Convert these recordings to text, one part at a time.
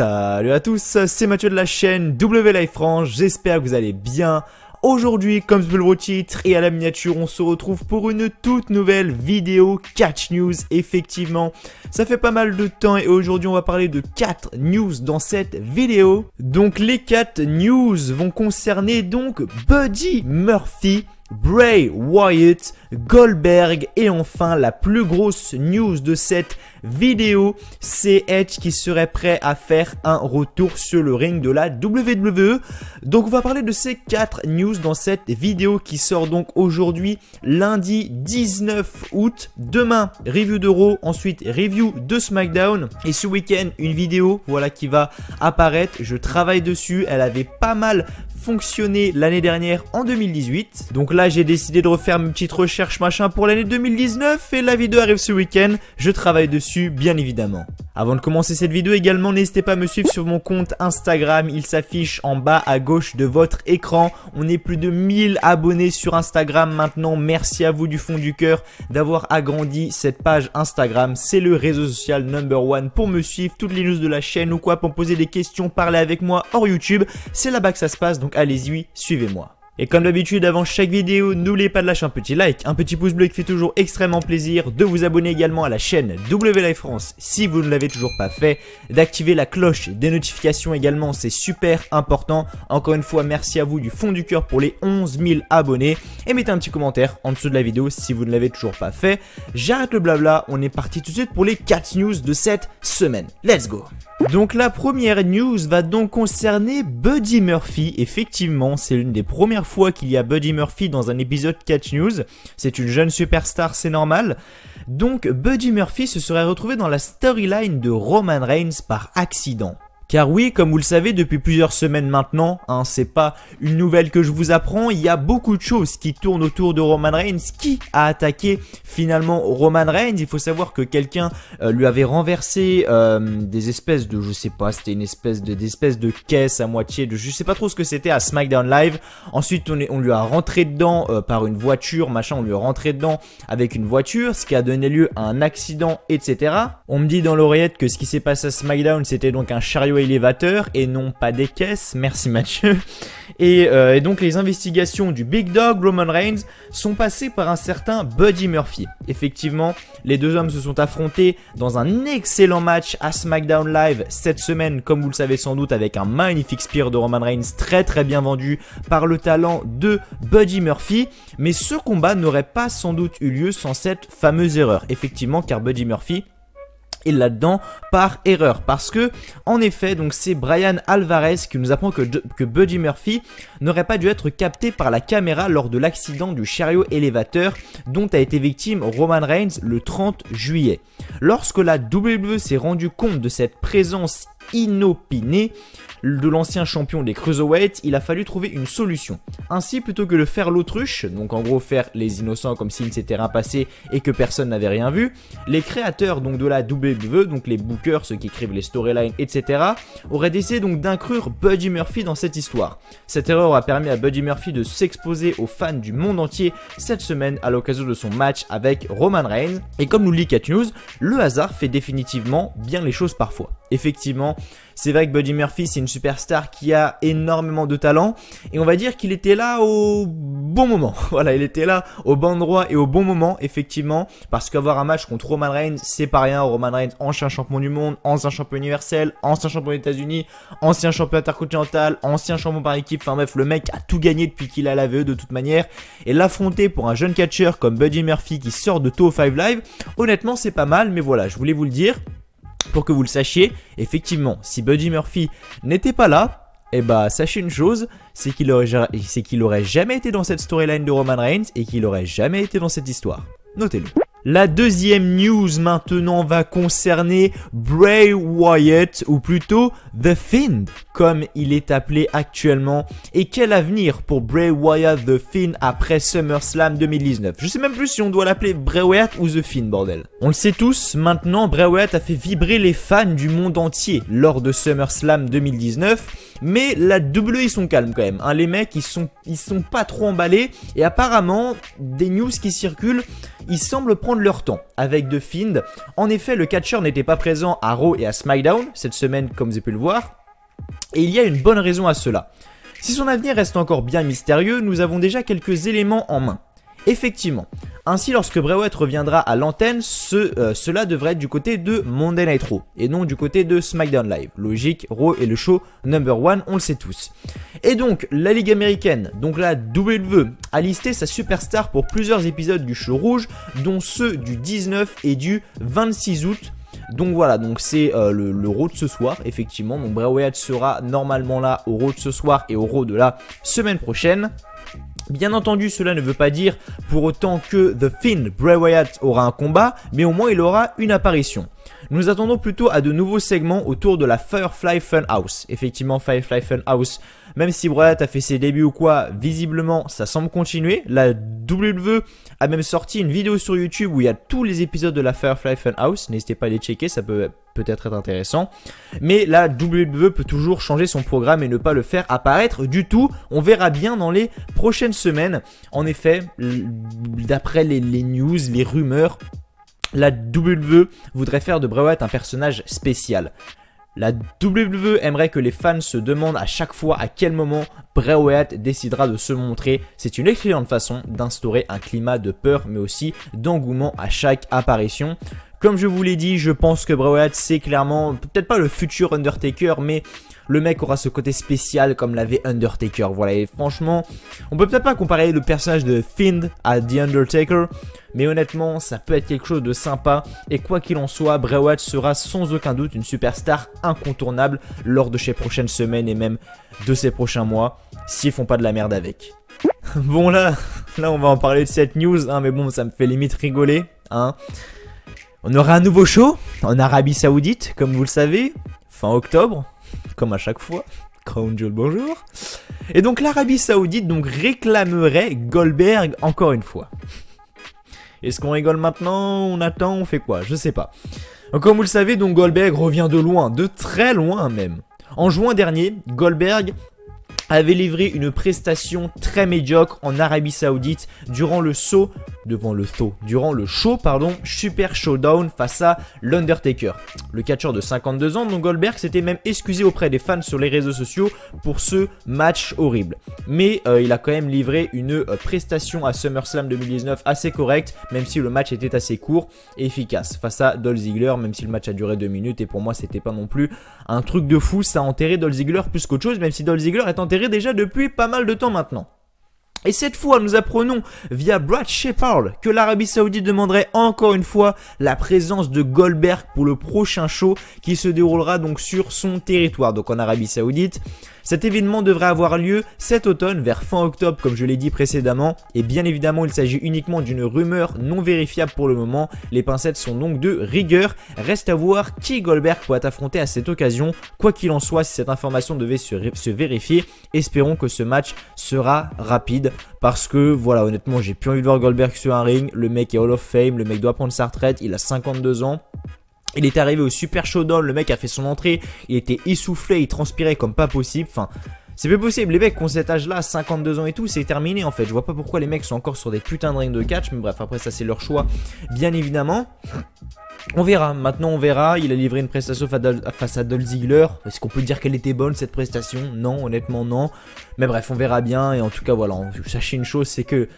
Salut à tous, c'est Mathieu de la chaîne W-Life France, j'espère que vous allez bien. Aujourd'hui, comme je le titre et à la miniature, on se retrouve pour une toute nouvelle vidéo Catch News. Effectivement, ça fait pas mal de temps et aujourd'hui on va parler de 4 news dans cette vidéo. Donc les 4 news vont concerner donc Buddy Murphy, Bray Wyatt, Goldberg et enfin la plus grosse news de cette vidéo, c'est Edge qui serait prêt à faire un retour sur le ring de la WWE. Donc on va parler de ces 4 news dans cette vidéo qui sort donc aujourd'hui lundi 19 août. Demain review de Raw, ensuite review de SmackDown et ce week-end une vidéo voilà qui va apparaître. Je travaille dessus, elle avait pas mal fonctionné l'année dernière en 2018. Donc là j'ai décidé de refaire mes petites recherches machin pour l'année 2019 et la vidéo arrive ce week-end. Je travaille dessus bien évidemment. Avant de commencer cette vidéo également, n'hésitez pas à me suivre sur mon compte Instagram. Il s'affiche en bas à gauche de votre écran. On est plus de 1000 abonnés sur Instagram maintenant. Merci à vous du fond du cœur d'avoir agrandi cette page Instagram. C'est le réseau social #1 pour me suivre. Toutes les news de la chaîne ou quoi pour me poser des questions, parler avec moi hors YouTube. C'est là-bas que ça se passe. Donc allez-y, suivez-moi. Et comme d'habitude, avant chaque vidéo, n'oubliez pas de lâcher un petit like, un petit pouce bleu qui fait toujours extrêmement plaisir, de vous abonner également à la chaîne W-Life France si vous ne l'avez toujours pas fait, d'activer la cloche des notifications également, c'est super important. Encore une fois, merci à vous du fond du cœur pour les 11 000 abonnés. Et mettez un petit commentaire en dessous de la vidéo si vous ne l'avez toujours pas fait. J'arrête le blabla, on est parti tout de suite pour les 4 news de cette semaine. Let's go! Donc la première news va donc concerner Buddy Murphy. Effectivement, c'est l'une des premières fois qu'il y a Buddy Murphy dans un épisode Catch News. C'est une jeune superstar, c'est normal. Donc Buddy Murphy se serait retrouvé dans la storyline de Roman Reigns par accident. Car oui, comme vous le savez depuis plusieurs semaines maintenant, c'est pas une nouvelle que je vous apprends, il y a beaucoup de choses qui tournent autour de Roman Reigns. Qui a attaqué finalement Roman Reigns? Il faut savoir que quelqu'un lui avait renversé des espèces de, je sais pas, c'était une espèce de caisse à moitié, de je sais pas trop ce que c'était à SmackDown Live. Ensuite on lui a rentré dedans par une voiture, machin, on lui a rentré dedans avec une voiture, ce qui a donné lieu à un accident, etc. On me dit dans l'oreillette que ce qui s'est passé à SmackDown c'était donc un chariot élévateur et non pas des caisses, merci Mathieu. Et donc les investigations du Big Dog Roman Reigns sont passées par un certain Buddy Murphy. Effectivement, les deux hommes se sont affrontés dans un excellent match à SmackDown Live cette semaine, comme vous le savez sans doute, avec un magnifique spear de Roman Reigns très bien vendu par le talent de Buddy Murphy. Mais ce combat n'aurait pas sans doute eu lieu sans cette fameuse erreur. Effectivement, car Buddy Murphy et là-dedans par erreur, parce que en effet donc c'est Brian Alvarez qui nous apprend que Buddy Murphy n'aurait pas dû être capté par la caméra lors de l'accident du chariot élévateur dont a été victime Roman Reigns le 30 juillet. Lorsque la WWE s'est rendu compte de cette présence inopinée de l'ancien champion des Cruiserweights, il a fallu trouver une solution. Ainsi, plutôt que de faire l'autruche, donc en gros faire les innocents comme s'il ne s'était rien passé et que personne n'avait rien vu, les créateurs donc de la WWE, donc les bookers, ceux qui écrivent les storylines, etc., auraient décidé donc d'inclure Buddy Murphy dans cette histoire. Cette erreur a permis à Buddy Murphy de s'exposer aux fans du monde entier cette semaine à l'occasion de son match avec Roman Reigns. Et comme nous le dit Catch News, le hasard fait définitivement bien les choses parfois. Effectivement, c'est vrai que Buddy Murphy c'est une superstar qui a énormément de talent et on va dire qu'il était là au bon moment. Voilà, il était là au bon endroit et au bon moment effectivement, parce qu'avoir un match contre Roman Reigns c'est pas rien. Roman Reigns, ancien champion du monde, ancien champion universel, ancien champion des États-Unis, ancien champion intercontinental, ancien champion par équipe, enfin bref, le mec a tout gagné depuis qu'il a la VE de toute manière, et l'affronter pour un jeune catcheur comme Buddy Murphy qui sort de 205 Live, honnêtement c'est pas mal. Mais voilà, je voulais vous le dire pour que vous le sachiez. Effectivement, si Buddy Murphy n'était pas là, eh bah sachez une chose, c'est qu'il aurait jamais été dans cette storyline de Roman Reigns et qu'il aurait jamais été dans cette histoire. Notez-le. La deuxième news maintenant va concerner Bray Wyatt, ou plutôt The Fiend, comme il est appelé actuellement. Et quel avenir pour Bray Wyatt The Fiend après SummerSlam 2019? Je sais même plus si on doit l'appeler Bray Wyatt ou The Fiend, bordel. On le sait tous, maintenant Bray Wyatt a fait vibrer les fans du monde entier lors de SummerSlam 2019. Mais la WWE ils sont calmes quand même, hein. Les mecs ils sont pas trop emballés. Et apparemment des news qui circulent, ils semblent prendre leur temps avec The Fiend. En effet le catcheur n'était pas présent à Raw et à SmackDown cette semaine comme vous avez pu le voir. Et il y a une bonne raison à cela. Si son avenir reste encore bien mystérieux, nous avons déjà quelques éléments en main. Effectivement, ainsi lorsque Bray Wyatt reviendra à l'antenne, cela devrait être du côté de Monday Night Raw et non du côté de SmackDown Live. Logique, Raw est le show number one, on le sait tous. Et donc la Ligue américaine, donc la WWE, a listé sa superstar pour plusieurs épisodes du show rouge, dont ceux du 19 et du 26 août. Donc voilà, donc c'est le Raw de ce soir, effectivement. Donc Bray Wyatt sera normalement là au Raw de ce soir et au Raw de la semaine prochaine. Bien entendu, cela ne veut pas dire pour autant que The Fiend, Bray Wyatt, aura un combat, mais au moins il aura une apparition. Nous attendons plutôt à de nouveaux segments autour de la Firefly Funhouse. Effectivement, Firefly Funhouse, même si Bray Wyatt a fait ses débuts ou quoi, visiblement ça semble continuer. La WWE a même sorti une vidéo sur YouTube où il y a tous les épisodes de la Firefly Funhouse. N'hésitez pas à les checker, ça peut peut-être être intéressant. Mais la WWE peut toujours changer son programme et ne pas le faire apparaître du tout. On verra bien dans les prochaines semaines. En effet, d'après les news, les rumeurs, la WWE voudrait faire de Bray Wyatt un personnage spécial. La WWE aimerait que les fans se demandent à chaque fois à quel moment Bray Wyatt décidera de se montrer. C'est une excellente façon d'instaurer un climat de peur mais aussi d'engouement à chaque apparition. Comme je vous l'ai dit, je pense que Bray Wyatt c'est clairement, peut-être pas le futur Undertaker, mais le mec aura ce côté spécial comme l'avait Undertaker. Voilà, et franchement, on peut peut-être pas comparer le personnage de Fiend à The Undertaker, mais honnêtement, ça peut être quelque chose de sympa. Et quoi qu'il en soit, Bray Wyatt sera sans aucun doute une superstar incontournable lors de ces prochaines semaines et même de ces prochains mois, s'ils font pas de la merde avec. Bon là on va en parler de cette news, hein, mais bon, ça me fait limite rigoler, hein. On aura un nouveau show en Arabie Saoudite, comme vous le savez, fin octobre, comme à chaque fois. Crown Jewel, bonjour. Et donc l'Arabie Saoudite donc réclamerait Goldberg encore une fois. Est-ce qu'on rigole maintenant? On attend? On fait quoi? Je sais pas. Donc, comme vous le savez, donc Goldberg revient de loin, de très loin même. En juin dernier, Goldberg avait livré une prestation très médiocre en Arabie Saoudite durant le show, Super Showdown face à l'Undertaker. Le catcheur de 52 ans, donc Goldberg, s'était même excusé auprès des fans sur les réseaux sociaux pour ce match horrible. Mais il a quand même livré une prestation à SummerSlam 2019 assez correcte, même si le match était assez court et efficace face à Dolph Ziggler, même si le match a duré 2 minutes et pour moi c'était pas non plus un truc de fou, ça a enterré Dolph Ziggler plus qu'autre chose, même si Dolph Ziggler est enterré déjà depuis pas mal de temps maintenant. Et cette fois, nous apprenons via Brad Shepard que l'Arabie Saoudite demanderait encore une fois la présence de Goldberg pour le prochain show qui se déroulera donc sur son territoire, donc en Arabie Saoudite. Cet événement devrait avoir lieu cet automne, vers fin octobre comme je l'ai dit précédemment, et bien évidemment il s'agit uniquement d'une rumeur non vérifiable pour le moment, les pincettes sont donc de rigueur, reste à voir qui Goldberg pourrait affronter à cette occasion, quoi qu'il en soit si cette information devait se vérifier, espérons que ce match sera rapide, parce que voilà honnêtement j'ai plus envie de voir Goldberg sur un ring, le mec est Hall of Fame, le mec doit prendre sa retraite, il a 52 ans. Il est arrivé au Super Showdown, le mec a fait son entrée, il était essoufflé, il transpirait comme pas possible, enfin c'est pas possible, les mecs qui ont cet âge là, 52 ans et tout, c'est terminé en fait, je vois pas pourquoi les mecs sont encore sur des putains de rings de catch, mais bref après ça c'est leur choix bien évidemment. On verra, maintenant on verra, il a livré une prestation face à Dolph Ziggler, est-ce qu'on peut dire qu'elle était bonne cette prestation? Non, honnêtement non, mais bref on verra bien et en tout cas voilà, sachez une chose c'est que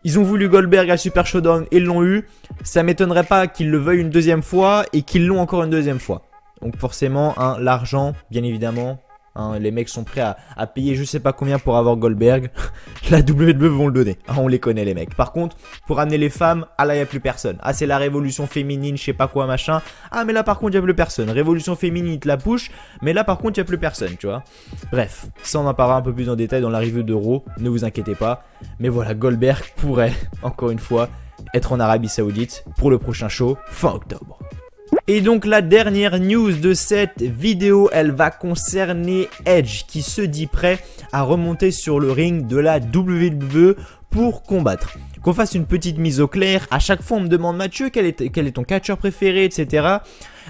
ils ont voulu Goldberg à Super Showdown et ils l'ont eu. Ça m'étonnerait pas qu'ils le veuillent une deuxième fois et qu'ils l'ont encore une deuxième fois. Donc forcément, hein, l'argent, bien évidemment. Hein, les mecs sont prêts à payer je sais pas combien pour avoir Goldberg. La WWE vont le donner. Ah, on les connaît les mecs. Par contre, pour amener les femmes, ah là il n'y a plus personne. Ah c'est la révolution féminine, je sais pas quoi machin. Ah mais là par contre il n'y a plus personne. Révolution féminine, te la push. Mais là par contre il n'y a plus personne, tu vois. Bref, ça on en parlera un peu plus en détail dans la review de Raw. Ne vous inquiétez pas. Mais voilà, Goldberg pourrait, encore une fois, être en Arabie Saoudite pour le prochain show fin octobre. Et donc la dernière news de cette vidéo, elle va concerner Edge qui se dit prêt à remonter sur le ring de la WWE pour combattre. Qu'on fasse une petite mise au clair, à chaque fois on me demande Mathieu quel est ton catcheur préféré etc.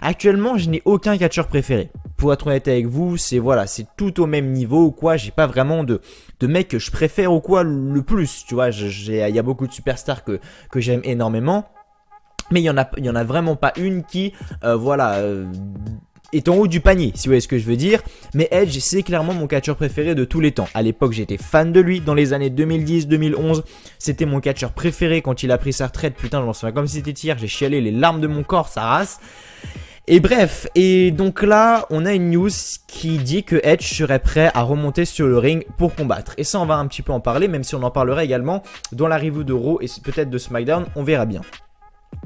Actuellement je n'ai aucun catcheur préféré. pour être honnête avec vous, c'est voilà, c'est tout au même niveau ou quoi. J'ai pas vraiment de mec que je préfère ou quoi le plus, tu vois. Il y a beaucoup de superstars que j'aime énormément, mais il y en a vraiment pas une qui, est en haut du panier, si vous voyez ce que je veux dire. Mais Edge, c'est clairement mon catcheur préféré de tous les temps. À l'époque, j'étais fan de lui. Dans les années 2010-2011, c'était mon catcheur préféré quand il a pris sa retraite. Putain, je m'en souviens comme si c'était hier. J'ai chialé les larmes de mon corps, sa race. Et bref, et donc là, on a une news qui dit que Edge serait prêt à remonter sur le ring pour combattre. Et ça, on va un petit peu en parler, même si on en parlera également dans la review de Raw et peut-être de SmackDown, on verra bien.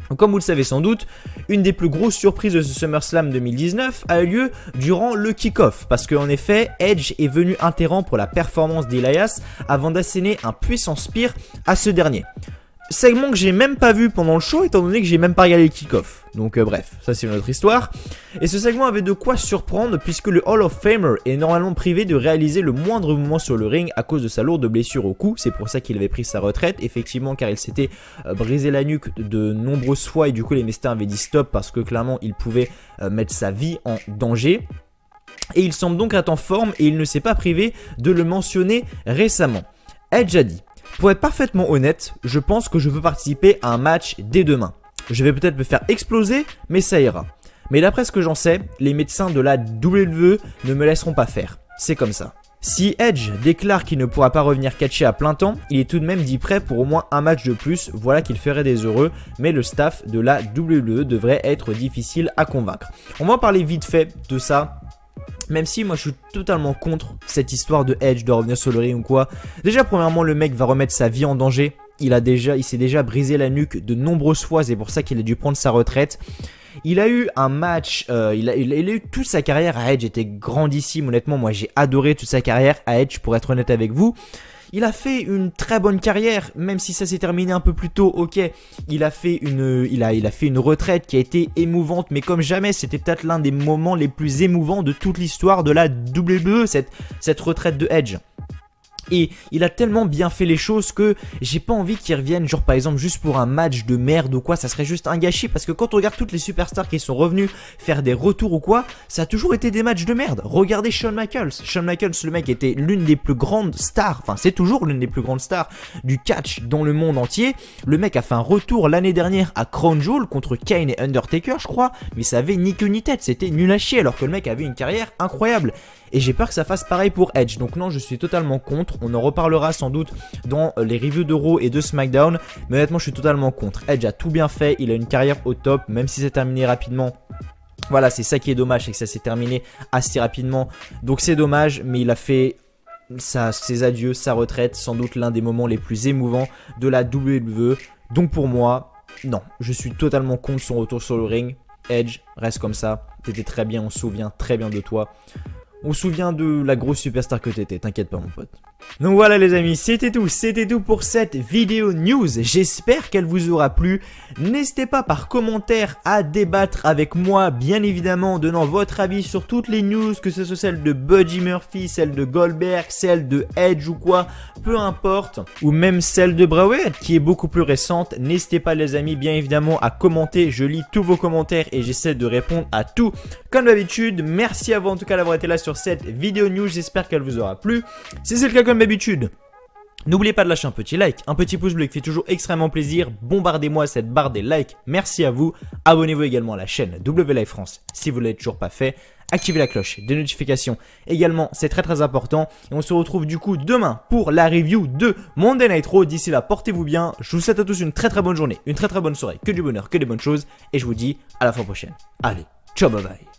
Donc, comme vous le savez sans doute, une des plus grosses surprises de ce SummerSlam 2019 a eu lieu durant le kick-off. Parce qu'en effet, Edge est venu interrompre la performance d'Elias avant d'asséner un puissant spear à ce dernier. Segment que j'ai même pas vu pendant le show étant donné que j'ai même pas regardé le kick-off. Donc bref, ça c'est une autre histoire. Et ce segment avait de quoi surprendre puisque le Hall of Famer est normalement privé de réaliser le moindre mouvement sur le ring à cause de sa lourde blessure au cou. C'est pour ça qu'il avait pris sa retraite, effectivement, car il s'était brisé la nuque de nombreuses fois et du coup les médecins avaient dit stop parce que clairement il pouvait mettre sa vie en danger. Et il semble donc être en forme et il ne s'est pas privé de le mentionner récemment. Edge a dit: pour être parfaitement honnête, je pense que je veux participer à un match dès demain. Je vais peut-être me faire exploser, mais ça ira. Mais d'après ce que j'en sais, les médecins de la WWE ne me laisseront pas faire. C'est comme ça. Si Edge déclare qu'il ne pourra pas revenir catcher à plein temps, il est tout de même dit prêt pour au moins un match de plus, voilà qu'il ferait des heureux, mais le staff de la WWE devrait être difficile à convaincre. On va en parler vite fait de ça. Même si moi je suis totalement contre cette histoire de Edge de revenir sur le ring ou quoi. Déjà premièrement le mec va remettre sa vie en danger. Il s'est déjà brisé la nuque de nombreuses fois, c'est pour ça qu'il a dû prendre sa retraite. Il a eu un match, il a eu toute sa carrière à Edge, était grandissime honnêtement. Moi j'ai adoré toute sa carrière à Edge pour être honnête avec vous. Il a fait une très bonne carrière, même si ça s'est terminé un peu plus tôt, ok. Il a fait une retraite qui a été émouvante, mais comme jamais, c'était peut-être l'un des moments les plus émouvants de toute l'histoire de la WWE, cette retraite de Edge. Et il a tellement bien fait les choses que j'ai pas envie qu'il revienne, genre par exemple juste pour un match de merde ou quoi, ça serait juste un gâchis. Parce que quand on regarde toutes les superstars qui sont revenus faire des retours ou quoi, ça a toujours été des matchs de merde. Regardez Shawn Michaels. Shawn Michaels, le mec était l'une des plus grandes stars, enfin c'est toujours l'une des plus grandes stars du catch dans le monde entier. Le mec a fait un retour l'année dernière à Crown Jewel contre Kane et Undertaker je crois, mais ça avait ni queue ni tête, c'était nul à chier alors que le mec avait une carrière incroyable. Et j'ai peur que ça fasse pareil pour Edge. Donc non, je suis totalement contre. On en reparlera sans doute dans les reviews de Raw et de SmackDown. Mais honnêtement, je suis totalement contre. Edge a tout bien fait. Il a une carrière au top. Même si c'est terminé rapidement. Voilà, c'est ça qui est dommage. C'est que ça s'est terminé assez rapidement. Donc c'est dommage. Mais il a fait ses adieux, sa retraite. Sans doute l'un des moments les plus émouvants de la WWE. Donc pour moi, non. Je suis totalement contre son retour sur le ring. Edge, reste comme ça. T'étais très bien. On se souvient très bien de toi. On se souvient de la grosse superstar que t'étais, t'inquiète pas mon pote. Donc voilà les amis, c'était tout pour cette vidéo news. J'espère qu'elle vous aura plu. N'hésitez pas par commentaire à débattre avec moi, bien évidemment, en donnant votre avis sur toutes les news, que ce soit celle de Buddy Murphy, celle de Goldberg, celle de Edge ou quoi, peu importe. Ou même celle de Bray Wyatt qui est beaucoup plus récente. N'hésitez pas les amis, bien évidemment, à commenter. Je lis tous vos commentaires et j'essaie de répondre à tout comme d'habitude. Merci à vous en tout cas d'avoir été là sur cette vidéo news, j'espère qu'elle vous aura plu. Si c'est le cas comme d'habitude, n'oubliez pas de lâcher un petit like, un petit pouce bleu qui fait toujours extrêmement plaisir. Bombardez-moi cette barre des likes, merci à vous. Abonnez-vous également à la chaîne WLive France si vous ne l'avez toujours pas fait. Activez la cloche des notifications également, c'est très important. Et on se retrouve du coup demain pour la review de Monday Night Raw. D'ici là, portez-vous bien. Je vous souhaite à tous une très bonne journée, une très bonne soirée, que du bonheur, que des bonnes choses. Et je vous dis à la fois prochaine. Allez, ciao, bye bye.